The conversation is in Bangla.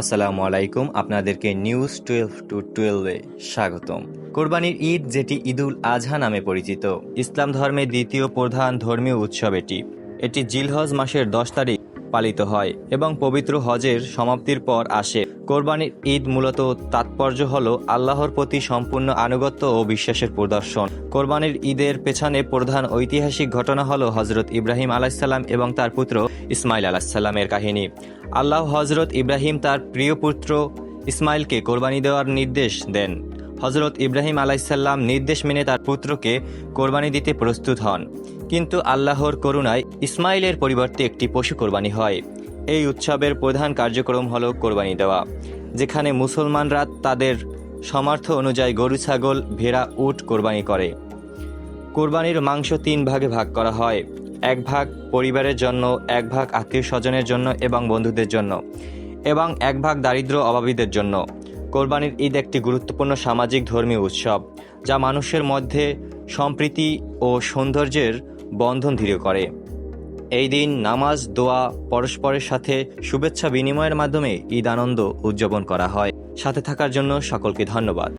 আসসালামু আলাইকুম, আপনাদেরকে নিউজ 12 স্বাগতম। কোরবানির ঈদ, যেটি ঈদুল আজহা নামে পরিচিত, ইসলাম ধর্মের দ্বিতীয় প্রধান ধর্মীয় উৎসব। এটি জিলহজ মাসের 10 তারিখ পালিত হয় এবং পবিত্র হজের সমাপ্তির পর আসে। কোরবানির ঈদ মূলত তাৎপর্য হল আল্লাহর প্রতি সম্পূর্ণ আনুগত্য ও বিশ্বাসের প্রদর্শন। কোরবানির ঈদের পেছনে প্রধান ঐতিহাসিক ঘটনা হল হজরত ইব্রাহিম আলাইসাল্লাম এবং তার পুত্র ইসমাইল আলাইসাল্লামের কাহিনী। আল্লাহ হজরত ইব্রাহিম তার প্রিয় পুত্র ইসমাইলকে কোরবানি দেওয়ার নির্দেশ দেন। হজরত ইব্রাহিম আলাইসাল্লাম নির্দেশ মেনে তার পুত্রকে কোরবানি দিতে প্রস্তুত হন, কিন্তু আল্লাহর করুণায় ইসমাইলের পরিবর্তে একটি পশু কোরবানি হয়। এই উৎসবের প্রধান কার্যক্রম হল কোরবানি দেওয়া, যেখানে মুসলমানরা তাদের সামর্থ্য অনুযায়ী গরু, ছাগল, ভেড়া, উট কোরবানি করে। কোরবানির মাংস 3 ভাগে ভাগ করা হয়: 1 ভাগ পরিবারের জন্য, 1 ভাগ আত্মীয় স্বজনের জন্য এবং বন্ধুদের জন্য, এবং 1 ভাগ দারিদ্র অভাবীদের জন্য। কোরবানির ঈদ একটি গুরুত্বপূর্ণ সামাজিক ধর্মীয় উৎসব, যা মানুষের মধ্যে সম্প্রীতি ও সৌন্দর্যের বন্ধন দৃঢ় করে। এই দিন নামাজ, দোয়া, পরস্পরের সাথে শুভেচ্ছা বিনিময়ের মাধ্যমে ঈদ আনন্দ উদযাপন করা হয়। সাথে থাকার জন্য সকলকে ধন্যবাদ।